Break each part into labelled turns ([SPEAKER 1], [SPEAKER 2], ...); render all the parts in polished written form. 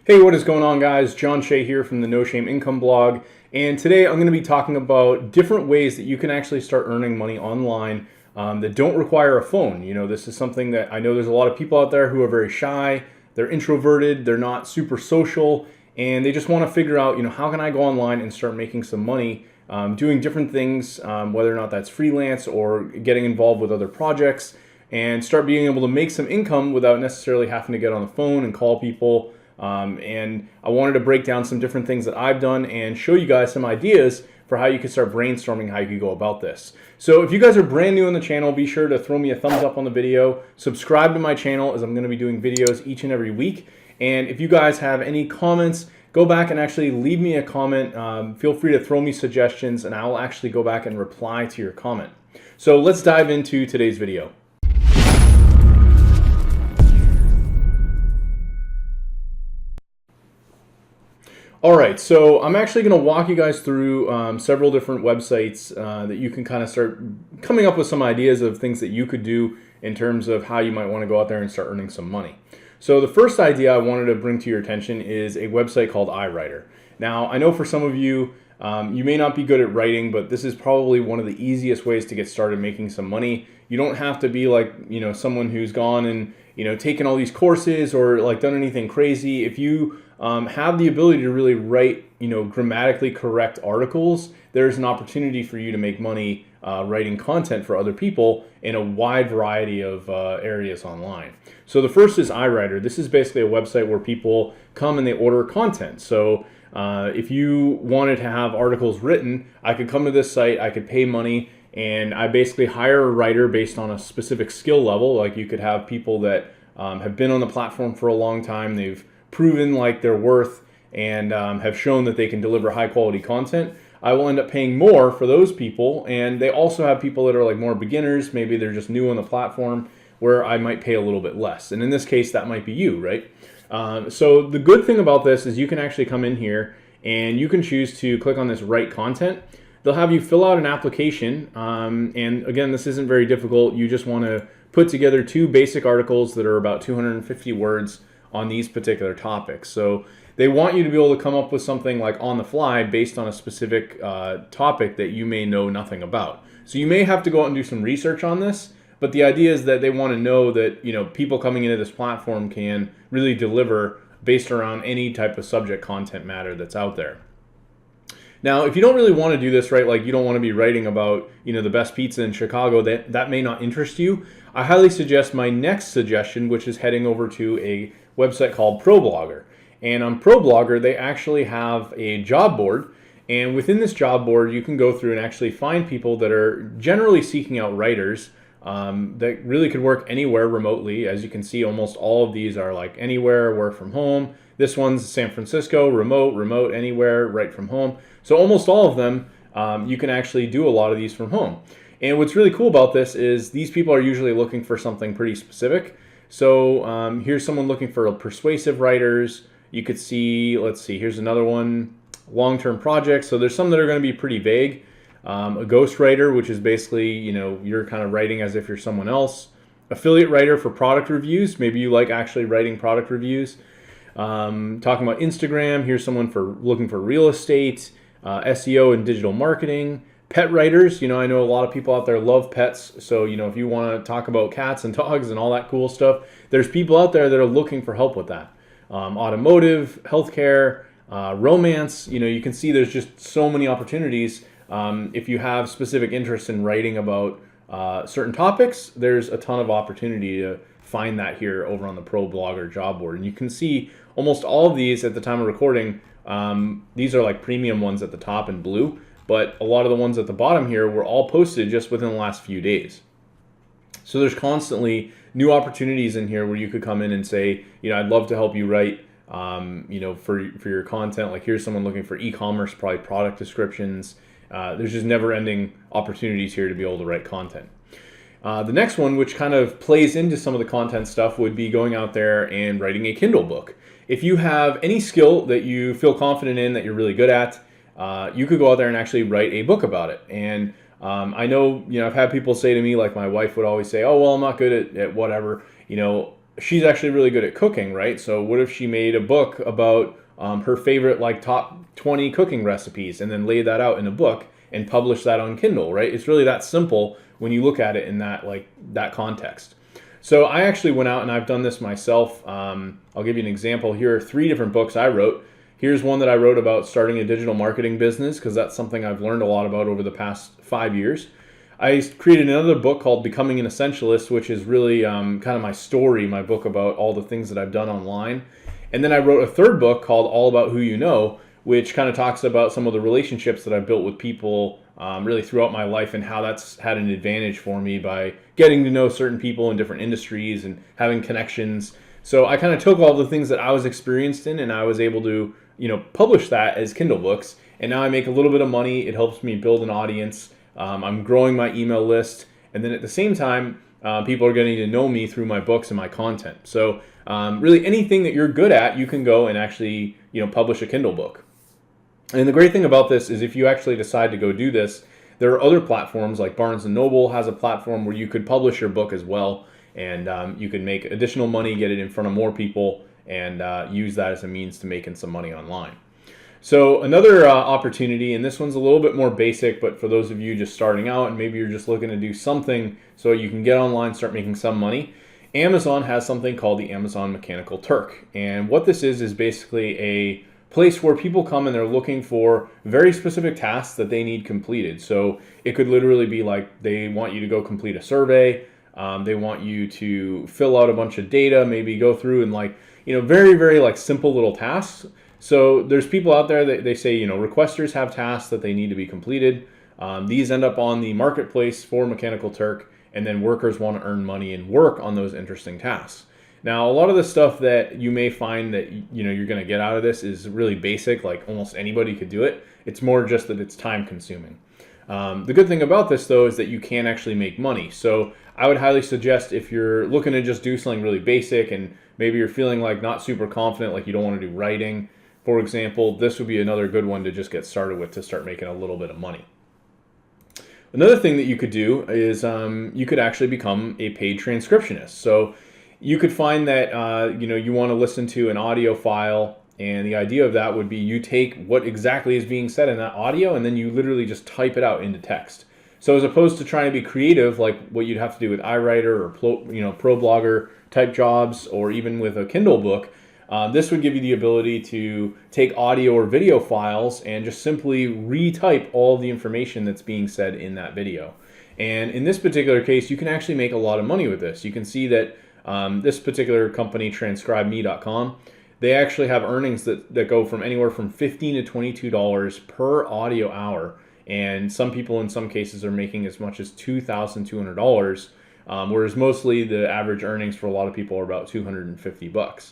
[SPEAKER 1] Hey, what is going on, guys? John Shea here from the No Shame Income blog, and today I'm going to be talking about different ways that you can actually start earning money online that don't require a phone. This is something that I know there's a lot of people out there who are very shy, they're introverted, they're not super social, and they just want to figure out, how can I go online and start making some money doing different things, whether or not that's freelance or getting involved with other projects, and start being able to make some income without necessarily having to get on the phone and call people. And I wanted to break down some different things that I've done and show you guys some ideas for how you can start brainstorming how you could go about this. So if you guys are brand new on the channel, be sure to throw me a thumbs up on the video, subscribe to my channel as I'm going to be doing videos each and every week. And if you guys have any comments, go back and actually leave me a comment. Feel free to throw me suggestions and I'll actually go back and reply to your comment. So let's dive into today's video. Alright, so I'm actually going to walk you guys through several different websites that you can kind of start coming up with some ideas of things that you could do in terms of how you might want to go out there and start earning some money. So the first idea I wanted to bring to your attention is a website called iWriter. Now, I know for some of you, you may not be good at writing, but this is probably one of the easiest ways to get started making some money. You don't have to be like, someone who's gone and, taken all these courses or like done anything crazy. If you have the ability to really write, grammatically correct articles, there's an opportunity for you to make money writing content for other people in a wide variety of areas online. So the first is iWriter. This is basically a website where people come and they order content. So if you wanted to have articles written, I could come to this site, I could pay money, and I basically hire a writer based on a specific skill level. Like you could have people that have been on the platform for a long time, they've proven like their worth and have shown that they can deliver high quality content. I will end up paying more for those people, and they also have people that are like more beginners, maybe they're just new on the platform, where I might pay a little bit less. And in this case, that might be you, right? So the good thing about this is you can actually come in here and you can choose to click on this write content. They'll have you fill out an application, and again, this isn't very difficult. You just want to put together 2 basic articles that are about 250 words on these particular topics. So they want you to be able to come up with something like on the fly based on a specific topic that you may know nothing about. So you may have to go out and do some research on this, but the idea is that they want to know that people coming into this platform can really deliver based around any type of subject content matter that's out there. Now, if you don't really want to do this, right, like you don't want to be writing about, the best pizza in Chicago, that may not interest you, I highly suggest my next suggestion, which is heading over to a website called ProBlogger. And on ProBlogger, they actually have a job board. And within this job board, you can go through and actually find people that are generally seeking out writers that really could work anywhere remotely. As you can see, almost all of these are like anywhere, work from home. This one's San Francisco, remote, anywhere, right from home. So almost all of them, you can actually do a lot of these from home. And what's really cool about this is these people are usually looking for something pretty specific. So here's someone looking for persuasive writers. You could see, let's see, here's another one, long-term projects. So there's some that are going to be pretty vague. A ghostwriter, which is basically, you're kind of writing as if you're someone else. Affiliate writer for product reviews. Maybe you like actually writing product reviews. Talking about Instagram, here's someone looking for real estate, SEO and digital marketing. Pet writers, I know a lot of people out there love pets. So, if you want to talk about cats and dogs and all that cool stuff, there's people out there that are looking for help with that. Automotive, healthcare, romance, you can see there's just so many opportunities. If you have specific interest in writing about certain topics, there's a ton of opportunity to find that here over on the ProBlogger job board. And you can see almost all of these at the time of recording. These are like premium ones at the top in blue, but a lot of the ones at the bottom here were all posted just within the last few days. So there's constantly new opportunities in here where you could come in and say, I'd love to help you write, for your content. Like here's someone looking for e-commerce, probably product descriptions. There's just never-ending opportunities here to be able to write content. The next one, which kind of plays into some of the content stuff, would be going out there and writing a Kindle book. If you have any skill that you feel confident in, that you're really good at, you could go out there and actually write a book about it. And I know, I've had people say to me, like my wife would always say, oh, well, I'm not good at whatever. she's actually really good at cooking, right? So what if she made a book about her favorite like top 20 cooking recipes and then laid that out in a book and published that on Kindle, right? It's really that simple when you look at it in that context. So I actually went out and I've done this myself. I'll give you an example. Here are 3 different books I wrote. Here's one that I wrote about starting a digital marketing business, because that's something I've learned a lot about over the past 5 years. I created another book called Becoming an Essentialist, which is really kind of my story, my book about all the things that I've done online. And then I wrote a third book called All About Who You Know, which kind of talks about some of the relationships that I've built with people really throughout my life and how that's had an advantage for me by getting to know certain people in different industries and having connections. So I kind of took all the things that I was experienced in and I was able to, publish that as Kindle books. And now I make a little bit of money. It helps me build an audience. I'm growing my email list. And then at the same time, people are getting to know me through my books and my content. So really anything that you're good at, you can go and actually, publish a Kindle book. And the great thing about this is if you actually decide to go do this, there are other platforms like Barnes & Noble has a platform where you could publish your book as well. And you can make additional money, get it in front of more people, and use that as a means to making some money online. So another opportunity, and this one's a little bit more basic, but for those of you just starting out and maybe you're just looking to do something so you can get online, start making some money, Amazon has something called the Amazon Mechanical Turk. And what this is basically a place where people come and they're looking for very specific tasks that they need completed. So it could literally be like they want you to go complete a survey. They want you to fill out a bunch of data, maybe go through and very, very simple little tasks. So there's people out there that they say, requesters have tasks that they need to be completed. These end up on the marketplace for Mechanical Turk, and then workers want to earn money and work on those interesting tasks. Now, a lot of the stuff that you may find that you're going to get out of this is really basic, like almost anybody could do it. It's more just that it's time consuming. The good thing about this, though, is that you can actually make money. So I would highly suggest if you're looking to just do something really basic and maybe you're feeling like not super confident, like you don't want to do writing, for example, this would be another good one to just get started with to start making a little bit of money. Another thing that you could do is you could actually become a paid transcriptionist. So you could find that you want to listen to an audio file, and the idea of that would be you take what exactly is being said in that audio and then you literally just type it out into text. So as opposed to trying to be creative like what you'd have to do with iWriter or ProBlogger type jobs or even with a Kindle book, this would give you the ability to take audio or video files and just simply retype all the information that's being said in that video. And in this particular case, you can actually make a lot of money with this. You can see that this particular company, transcribeme.com, they actually have earnings that go from anywhere from $15 to $22 per audio hour. And some people in some cases are making as much as $2,200, whereas mostly the average earnings for a lot of people are about $250.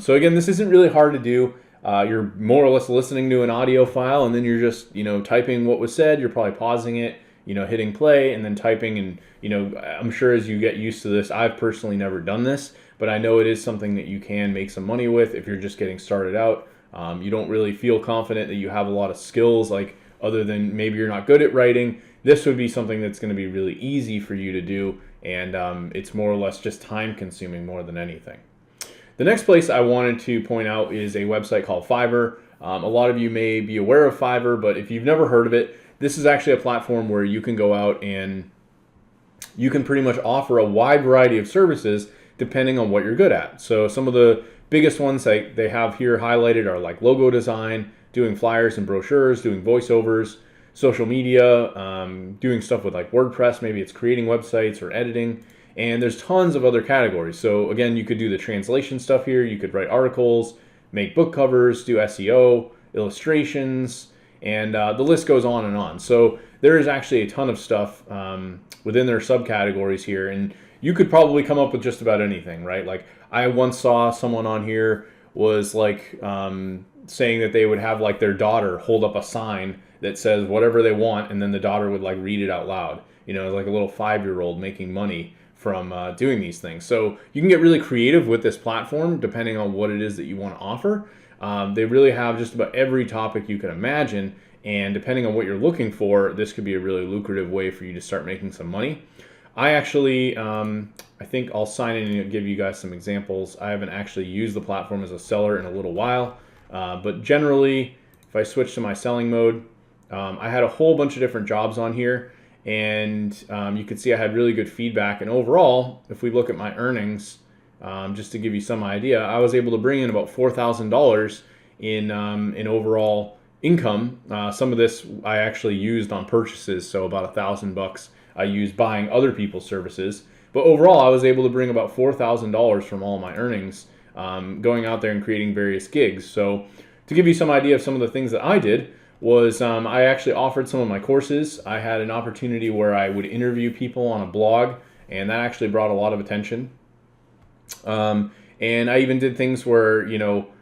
[SPEAKER 1] So again, this isn't really hard to do. You're more or less listening to an audio file and then you're just, typing what was said. You're probably pausing it, hitting play and then typing. And, I'm sure as you get used to this, I've personally never done this, but I know it is something that you can make some money with if you're just getting started out. You don't really feel confident that you have a lot of skills, like other than maybe you're not good at writing. This would be something that's going to be really easy for you to do. And it's more or less just time consuming more than anything. The next place I wanted to point out is a website called Fiverr. A lot of you may be aware of Fiverr, but if you've never heard of it, this is actually a platform where you can go out and you can pretty much offer a wide variety of services depending on what you're good at. So some of the biggest ones they have here highlighted are like logo design, doing flyers and brochures, doing voiceovers, social media, doing stuff with like WordPress, maybe it's creating websites or editing. And there's tons of other categories. So again, you could do the translation stuff here. You could write articles, make book covers, do SEO, illustrations, and the list goes on and on. So there is actually a ton of stuff within their subcategories here. And you could probably come up with just about anything, right? Like I once saw someone on here was like saying that they would have like their daughter hold up a sign that says whatever they want. And then the daughter would like read it out loud, like a little 5-year-old making money from doing these things. So you can get really creative with this platform depending on what it is that you want to offer. They really have just about every topic you can imagine, and depending on what you're looking for, this could be a really lucrative way for you to start making some money. I actually, I think I'll sign in and give you guys some examples. I haven't actually used the platform as a seller in a little while, but generally, if I switch to my selling mode, I had a whole bunch of different jobs on here, and you can see I had really good feedback. And overall, if we look at my earnings, just to give you some idea, I was able to bring in about $4,000 in overall income. Some of this I actually used on purchases, so about $1,000 I used buying other people's services. But overall, I was able to bring about $4,000 from all my earnings, going out there and creating various gigs. So to give you some idea of some of the things that I did was I actually offered some of my courses. I had an opportunity where I would interview people on a blog, and that actually brought a lot of attention. And I even did things where,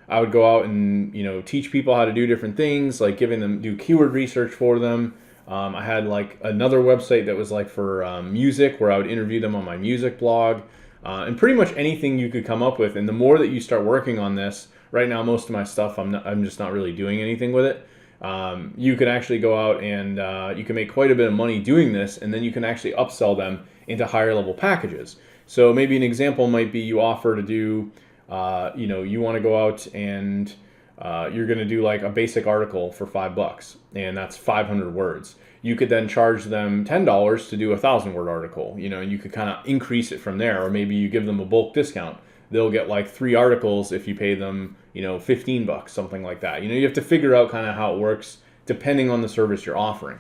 [SPEAKER 1] I would go out and, teach people how to do different things, like do keyword research for them. I had like another website that was like for music, where I would interview them on my music blog, and pretty much anything you could come up with. And the more that you start working on this, right now most of my stuff I'm just not really doing anything with it. You can actually go out and you can make quite a bit of money doing this, and then you can actually upsell them into higher level packages. So maybe an example might be you offer to do, you want to go out and you're going to do like a basic article for $5, and that's 500 words. You could then charge them $10 to do a 1,000-word article, and you could kind of increase it from there. Or maybe you give them a bulk discount. They'll get like 3 articles if you pay them, $15, something like that. You have to figure out kind of how it works depending on the service you're offering.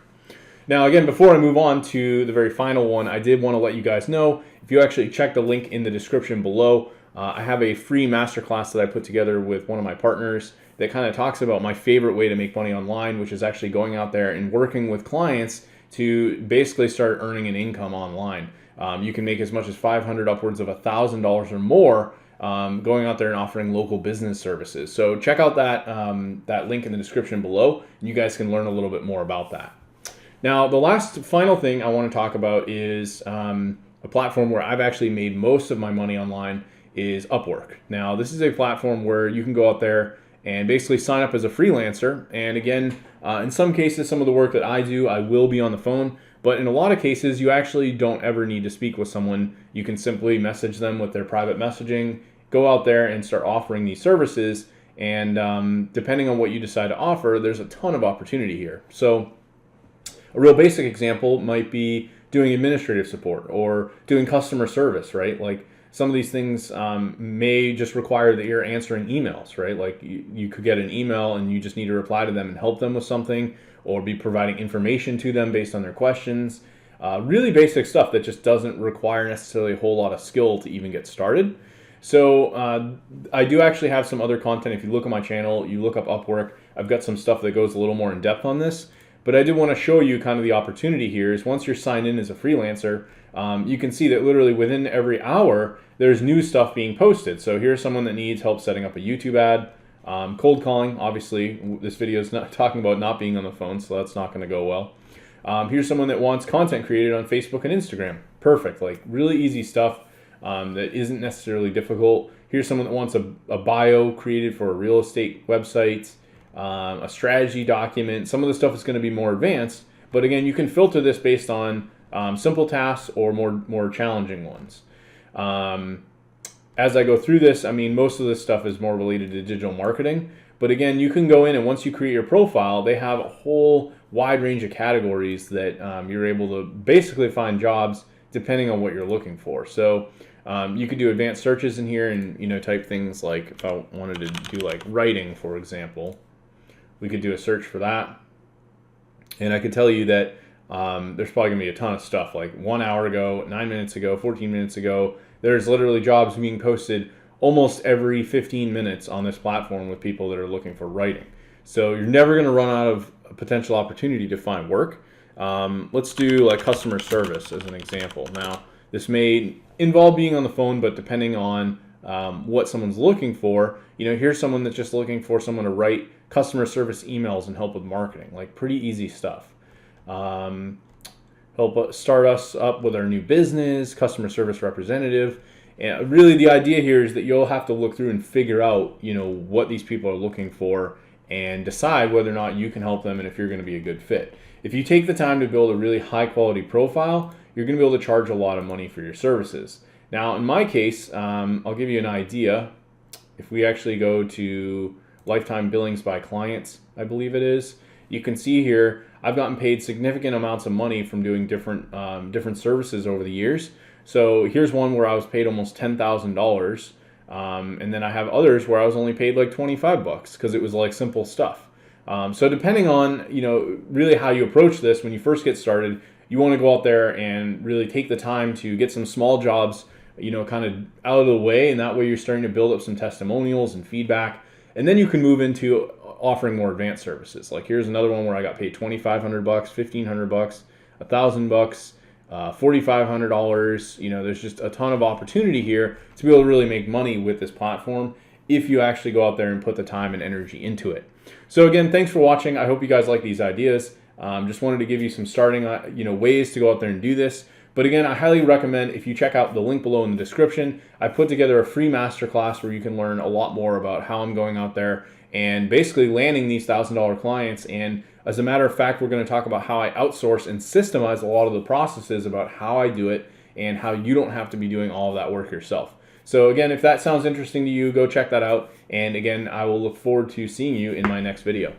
[SPEAKER 1] Now, again, before I move on to the very final one, I did want to let you guys know, if you actually check the link in the description below, I have a free masterclass that I put together with one of my partners that kind of talks about my favorite way to make money online, which is actually going out there and working with clients to basically start earning an income online. You can make as much as $500, upwards of $1,000 or more, going out there and offering local business services. So check out that link in the description below, and you guys can learn a little bit more about that. Now, the last final thing I want to talk about is a platform where I've actually made most of my money online is Upwork. Now, this is a platform where you can go out there and basically sign up as a freelancer. And again, in some cases, some of the work that I do, I will be on the phone. But in a lot of cases, you actually don't ever need to speak with someone. You can simply message them with their private messaging, go out there and start offering these services. And depending on what you decide to offer, there's a ton of opportunity here. So a real basic example might be doing administrative support or doing customer service, right? Like some of these things may just require that you're answering emails, right? Like you could get an email and you just need to reply to them and help them with something, or be providing information to them based on their questions. Really basic stuff that just doesn't require necessarily a whole lot of skill to even get started. So I do actually have some other content. If you look at my channel, you look up Upwork, I've got some stuff that goes a little more in depth on this. But I did want to show you kind of the opportunity here is once you're signed in as a freelancer, you can see that literally within every hour, there's new stuff being posted. So here's someone that needs help setting up a YouTube ad, cold calling. Obviously, this video is not talking about not being on the phone, so that's not going to go well. Here's someone that wants content created on Facebook and Instagram. Perfect, like really easy stuff that isn't necessarily difficult. Here's someone that wants a bio created for a real estate website. A strategy document. Some of the stuff is going to be more advanced, but again, you can filter this based on simple tasks or more challenging ones. As I go through this, I mean, most of this stuff is more related to digital marketing, but again, you can go in and once you create your profile, they have a whole wide range of categories that you're able to basically find jobs depending on what you're looking for. So you could do advanced searches in here and type things like, if I wanted to do like writing, for example, we could do a search for that. And I could tell you that there's probably going to be a ton of stuff. Like 1 hour ago, 9 minutes ago, 14 minutes ago, there's literally jobs being posted almost every 15 minutes on this platform with people that are looking for writing. So you're never going to run out of a potential opportunity to find work. Let's do like customer service as an example. Now, this may involve being on the phone, but depending on what someone's looking for, here's someone that's just looking for someone to write customer service emails and help with marketing, like pretty easy stuff. Help start us up with our new business, customer service representative. And really the idea here is that you'll have to look through and figure out, what these people are looking for and decide whether or not you can help them and if you're going to be a good fit. If you take the time to build a really high quality profile, you're going to be able to charge a lot of money for your services. Now, in my case, I'll give you an idea. If we actually go to lifetime billings by clients, I believe it is, you can see here I've gotten paid significant amounts of money from doing different services over the years. So here's one where I was paid almost $10,000, and then I have others where I was only paid like 25 bucks because it was like simple stuff. So depending on really how you approach this when you first get started, you want to go out there and really take the time to get some small jobs kind of out of the way, and that way you're starting to build up some testimonials and feedback, and then you can move into offering more advanced services. Like here's another one where I got paid 2,500 bucks, 1,500 bucks, 1,000 bucks, $4,500. There's just a ton of opportunity here to be able to really make money with this platform if you actually go out there and put the time and energy into it. So again, thanks for watching. I hope you guys like these ideas. Just wanted to give you some starting ways to go out there and do this. But again, I highly recommend if you check out the link below in the description. I put together a free masterclass where you can learn a lot more about how I'm going out there and basically landing these $1,000 clients. And as a matter of fact, we're going to talk about how I outsource and systemize a lot of the processes about how I do it and how you don't have to be doing all of that work yourself. So again, if that sounds interesting to you, go check that out. And again, I will look forward to seeing you in my next video.